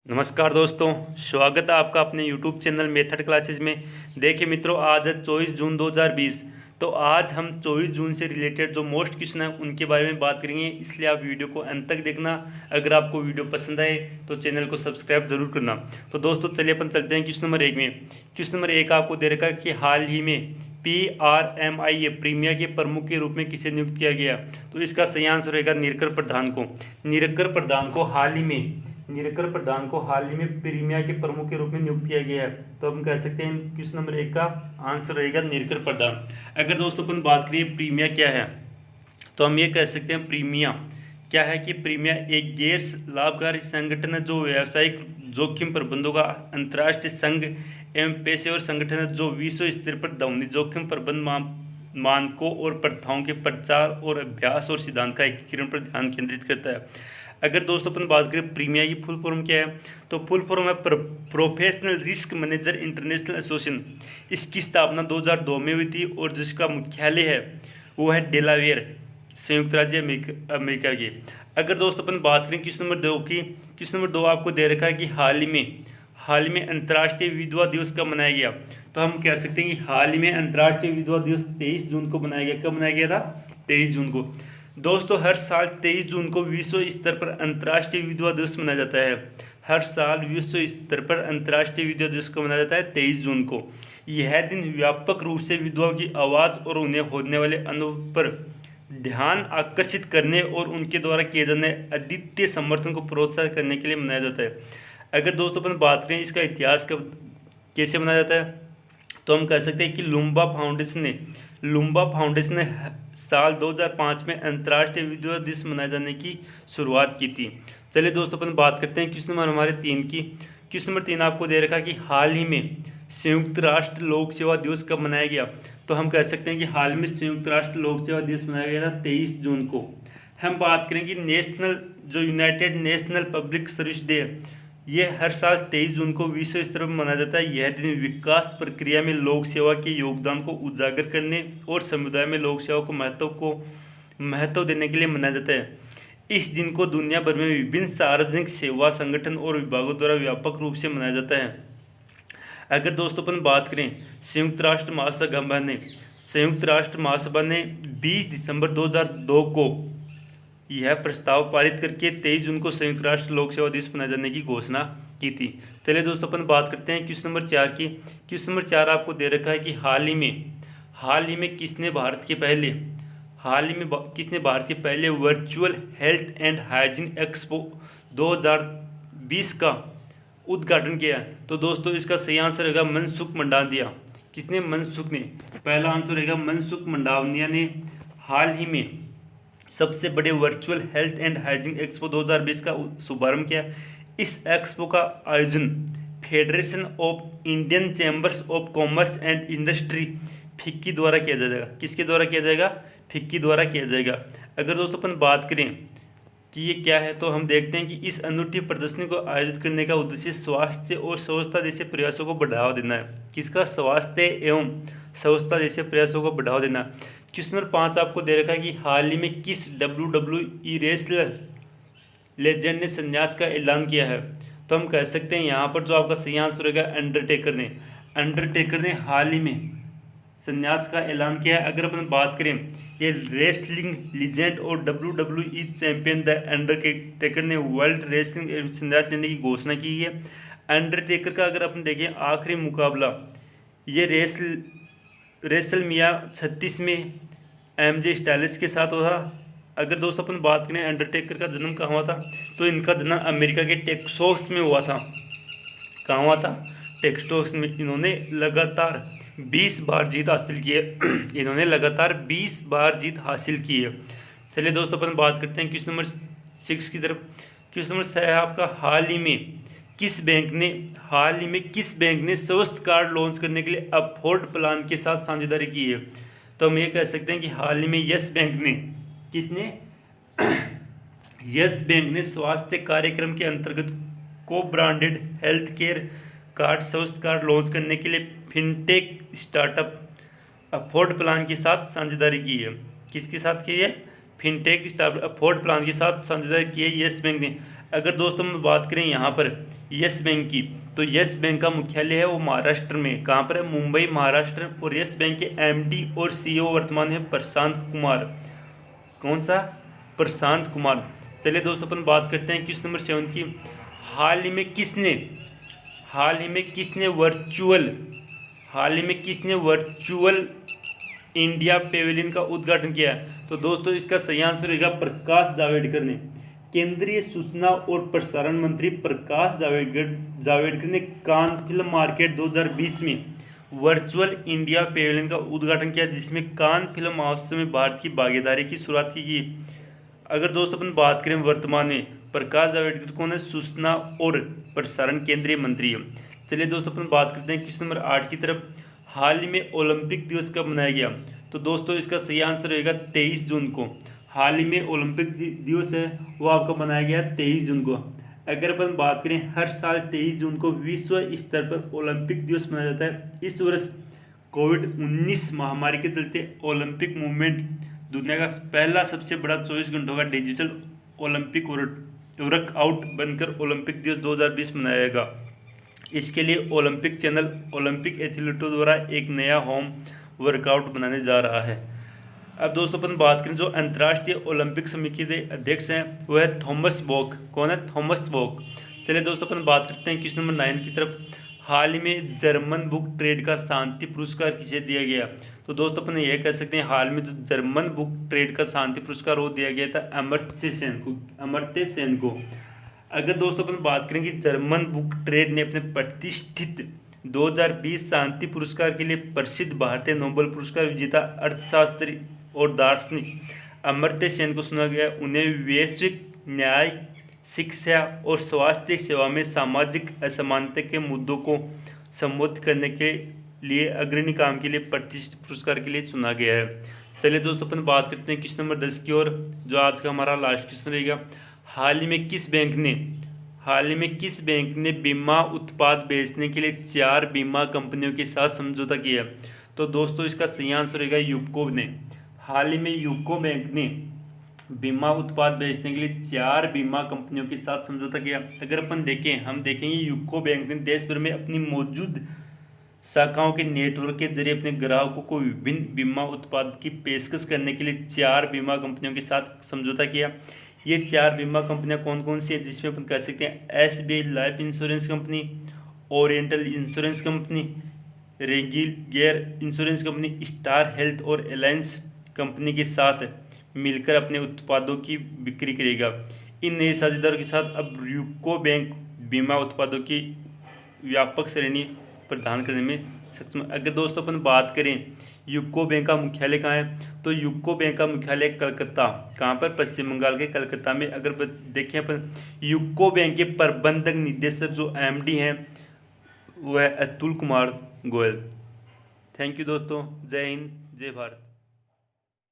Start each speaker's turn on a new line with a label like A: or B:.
A: नमस्कार दोस्तों, स्वागत है आपका अपने YouTube चैनल मेथड क्लासेस में। देखिए मित्रों, आज है 24 जून 2020। तो आज हम 24 जून से रिलेटेड जो मोस्ट क्वेश्चन है उनके बारे में बात करेंगे, इसलिए आप वीडियो को अंत तक देखना। अगर आपको वीडियो पसंद आए तो चैनल को सब्सक्राइब जरूर करना। तो दोस्तों चलिए अपन चलते हैं क्वेश्चन नंबर 1 में। क्वेश्चन नंबर 1 आपको दे रखा है कि हाल ही में PRMIA प्रीमिया के प्रमुख के रूप में किसे नियुक्त किया गया। तो इसका सही आंसर रहेगा निरकर प्रधान को। निरकर प्रधान को हाल ही में प्रीमिया के प्रमुख के रूप में नियुक्त किया गया है। तो हम कह सकते हैं क्वेश्चन नंबर 1 का आंसर रहेगा निरकर प्रधान। अगर दोस्तों अपन बात करें प्रीमिया क्या है, तो हम ये कह सकते हैं प्रीमिया क्या है कि प्रीमिया एक गैर लाभकारी संगठन है जो व्यावसायिक जोखिम प्रबंधों का अंतर्राष्ट्रीय संघ एवं पेशेवर संगठन है जो विश्व स्तर पर ध्वनि जोखिम प्रबंधन मानकों और प्रथाओं के प्रचार और अभ्यास और सिद्धांत का एकीकरण पर ध्यान केंद्रित करता है। अगर दोस्तों अपन बात करें प्रीमिया की फुल फॉर्म क्या है, तो फुल फॉर्म है professional risk manager international association. इसकी स्थापना 2002 में हुई थी और जिसका मुख्यालय है वो है डेलावेयर, संयुक्त राज्य अमेरिका की। अगर दोस्तों अपन बात करें क्वेश्चन नंबर 2 की, क्वेश्चन नंबर 2 आपको दे रखा है कि हाल ही में अंतर्राष्ट्रीय विधवा दिवस कब मनाया गया। तो हम कह सकते हैं कि हाल ही में अंतर्राष्ट्रीय विधवा दिवस 23 जून को मनाया गया। कब मनाया गया था? 23 जून को। दोस्तों हर साल 23 जून को विश्व स्तर पर अंतर्राष्ट्रीय विधवा दिवस मनाया जाता है। हर साल विश्व स्तर पर अंतर्राष्ट्रीय विधवा दिवस को मनाया जाता है 23 जून को। यह दिन व्यापक रूप से विधवाओं की आवाज़ और उन्हें होने वाले अनुभव पर ध्यान आकर्षित करने और उनके द्वारा किए जाने अद्वितीय समर्थन को प्रोत्साहित करने के लिए मनाया जाता है। अगर दोस्तों अपन बात करें इसका इतिहास कब कैसे मनाया जाता है, तो हम कह सकते हैं कि लुम्बा फाउंडेशन ने साल 2005 में अंतर्राष्ट्रीय विधवा दिवस मनाए जाने की शुरुआत की थी। चलिए दोस्तों अपन बात करते हैं क्वेश्चन नंबर हमारे 3 की। क्वेश्चन नंबर 3 आपको दे रखा कि हाल ही में संयुक्त राष्ट्र लोक सेवा दिवस कब मनाया गया। तो हम कह सकते हैं कि हाल में संयुक्त राष्ट्र लोक सेवा दिवस मनाया गया था 23 जून को। हम बात करें कि United national public service day, ये हर साल 23 जून को विश्व स्तर पर मनाया जाता है। यह दिन विकास प्रक्रिया में लोक सेवा के योगदान को उजागर करने और समुदाय में लोक सेवा को महत्व देने के लिए मनाया जाता है। इस दिन को दुनिया भर में विभिन्न सार्वजनिक सेवा संगठन और विभागों द्वारा व्यापक रूप से मनाया जाता है। अगर दोस्तों अपन बात करें संयुक्त राष्ट्र महासभा ने 20 दिसंबर 2002 को यह प्रस्ताव पारित करके 23 जून को संयुक्त राष्ट्र लोक सेवा दिवस मनाए जाने की घोषणा की थी। चलिए दोस्तों अपन बात करते हैं क्वेश्चन नंबर 4 की। क्वेश्चन नंबर 4 आपको दे रखा है कि हाल ही में किसने भारत के पहले virtual health and hygiene expo 2020 का उद्घाटन किया। तो दोस्तों इसका सही आंसर रहेगा मनसुख मंडाविया। किसने? मनसुख ने। पहला आंसर रहेगा मनसुख मंडाविया ने हाल ही में सबसे बड़े virtual health and hygiene expo 2020 का शुभारंभ किया। इस एक्सपो का आयोजन federation of Indian chambers of commerce and industry FICCI द्वारा किया जाएगा। किसके द्वारा किया जाएगा? फिक्की द्वारा किया जाएगा। अगर दोस्तों अपन बात करें कि ये क्या है, तो हम देखते हैं कि इस अनूठी प्रदर्शनी को आयोजित करने का उद्देश्य स्वास्थ्य और स्वच्छता जैसे प्रयासों को बढ़ावा देना है। किसका? स्वास्थ्य एवं स्वच्छता जैसे प्रयासों को बढ़ावा देना। क्वेश्चन नंबर 5 आपको दे रखा है कि हाल ही में किस WWE रेसलर लेजेंड ने संन्यास का ऐलान किया है। तो हम कह सकते हैं यहाँ पर जो आपका सही आंसर रहेगा अंडरटेकर ने हाल ही में संन्यास का ऐलान किया है। अगर अपन बात करें ये रेसलिंग लीजेंड और WWE चैंपियन द अंडरटेकर ने वर्ल्ड रेसलिंग संन्यास लेने की घोषणा की है। अंडरटेकर का अगर अपन देखें आखिरी मुकाबला ये रेसलमिया 36 में MJ स्टाइलिश के साथ हुआ। अगर दोस्तों अपन बात करें अंडरटेकर का जन्म कहाँ हुआ था, तो इनका जन्म अमेरिका के टेक्सास में हुआ था। कहाँ हुआ था? टेक्सास में। इन्होंने लगातार 20 बार जीत हासिल की है। चलिए दोस्तों अपन बात करते हैं क्वेश्चन नंबर 6 की तरफ। क्वेश्चन नंबर 6 है आपका हाल ही में किस बैंक ने स्वास्थ्य कार्ड लॉन्च करने के लिए अफोर्ड प्लान के साथ साझेदारी की है। तो हम ये कह सकते हैं कि हाल ही में यस बैंक ने स्वास्थ्य कार्यक्रम के अंतर्गत को ब्रांडेड हेल्थ केयर कार्ड स्वास्थ्य कार्ड लॉन्च करने के लिए फिनटेक स्टार्टअप अफोर्ड प्लान के साथ साझेदारी की है। किसके साथ की है? फिनटेक स्टार्टअप फोर्ड प्लान के साथ साझेदारी की है येस बैंक ने। अगर दोस्तों हम बात करें यहाँ पर येस बैंक की, तो येस बैंक का मुख्यालय है वो महाराष्ट्र में, कहाँ पर है, मुंबई महाराष्ट्र। और येस बैंक के एमडी और सीईओ वर्तमान है प्रशांत कुमार। कौन सा, प्रशांत कुमार। चलिए दोस्तों अपन बात करते हैं क्वेश्चन नंबर 7 की। हाल ही में किसने वर्चुअल इंडिया पेवेलियन का उद्घाटन किया है? तो दोस्तों इसका सही आंसर होगा प्रकाश जावड़ेकर ने। केंद्रीय सूचना और प्रसारण मंत्री प्रकाश जावड़ेकर ने कान फिल्म मार्केट 2020 में वर्चुअल इंडिया पेवेलियन का उद्घाटन किया, जिसमें कान फिल्म महोत्सव में भारत की भागीदारी की शुरुआत की गई। अगर दोस्तों अपन बात करें वर्तमान में, प्रकाश जावड़ेकर कौन है, सूचना और प्रसारण केंद्रीय मंत्री है। चलिए दोस्तों अपन बात करते हैं क्वेश्चन नंबर 8 की तरफ। हाल ही में ओलंपिक दिवस कब मनाया गया? तो दोस्तों इसका सही आंसर रहेगा 23 जून को। हाल ही में ओलंपिक दिवस है वो आपका मनाया गया 23 जून को। अगर अपन बात करें हर साल 23 जून को विश्व स्तर पर ओलंपिक दिवस मनाया जाता है। इस वर्ष कोविड-19 महामारी के चलते ओलंपिक मूवमेंट दुनिया का पहला सबसे बड़ा 24 घंटों का डिजिटल ओलंपिक वर्कआउट बनकर ओलंपिक दिवस 2020 मनाया जाएगा। इसके लिए ओलंपिक चैनल ओलंपिक एथलीटों द्वारा एक नया होम वर्कआउट बनाने जा रहा है। अब दोस्तों अपन बात करें जो अंतर्राष्ट्रीय ओलंपिक समिति के अध्यक्ष हैं वो है थॉमस बॉक। कौन है, थॉमस बॉक। चलिए दोस्तों अपन बात करते हैं क्वेश्चन नंबर 9 की तरफ। हाल ही में जर्मन बुक ट्रेड का शांति पुरस्कार किसे दिया गया? तो दोस्तों अपन यह कह सकते हैं हाल में जो जर्मन बुक ट्रेड का शांति पुरस्कार वो दिया गया था अमर्त्य सेन को। अगर दोस्तों अपन बात करें कि जर्मन बुक ट्रेड ने अपने प्रतिष्ठित 2020 शांति पुरस्कार के लिए प्रसिद्ध भारतीय नोबेल पुरस्कार विजेता अर्थशास्त्री और दार्शनिक अमर्त्य सेन को सुना गया। उन्हें वैश्विक न्याय, शिक्षा और स्वास्थ्य सेवा में सामाजिक असमानता के मुद्दों को संबोधित करने के लिए अग्रणी काम के लिए प्रतिष्ठित पुरस्कार के लिए चुना गया है। चलिए दोस्तों अपन बात करते हैं क्वेश्चन नंबर 10 की ओर, जो आज का हमारा लास्ट क्वेश्चन रहेगा। हाल ही में किस बैंक ने बीमा उत्पाद बेचने के लिए 4 बीमा कंपनियों के साथ समझौता किया? तो दोस्तों इसका सही आंसर रहेगा यूको ने। हाल ही में यूको बैंक ने बीमा उत्पाद बेचने के लिए 4 बीमा कंपनियों के साथ समझौता किया। अगर अपन हम देखेंगे यूको बैंक ने देश भर में अपनी मौजूद शाखाओं के नेटवर्क के जरिए अपने ग्राहकों को विभिन्न बीमा उत्पाद की पेशकश करने के लिए 4 बीमा कंपनियों के साथ समझौता किया। ये 4 बीमा कंपनियां कौन कौन सी हैं, जिसमें अपन कह सकते हैं SBI life insurance company, oriental insurance company, Religare insurance company, star health और अलायंस कंपनी के साथ मिलकर अपने उत्पादों की बिक्री करेगा। इन नए साझेदारों के साथ अब यूको बैंक बीमा उत्पादों की व्यापक श्रेणी प्रदान करने में सक्षम। अगर दोस्तों अपन बात करें यूको बैंक का मुख्यालय कहाँ है, तो यूको बैंक का मुख्यालय कलकत्ता, कहाँ पर, पश्चिम बंगाल के कलकत्ता में। अगर देखें अपन यूको बैंक के प्रबंधक निदेशक जो MD हैं वो है अतुल कुमार गोयल। थैंक यू दोस्तों, जय हिंद, जय भारत।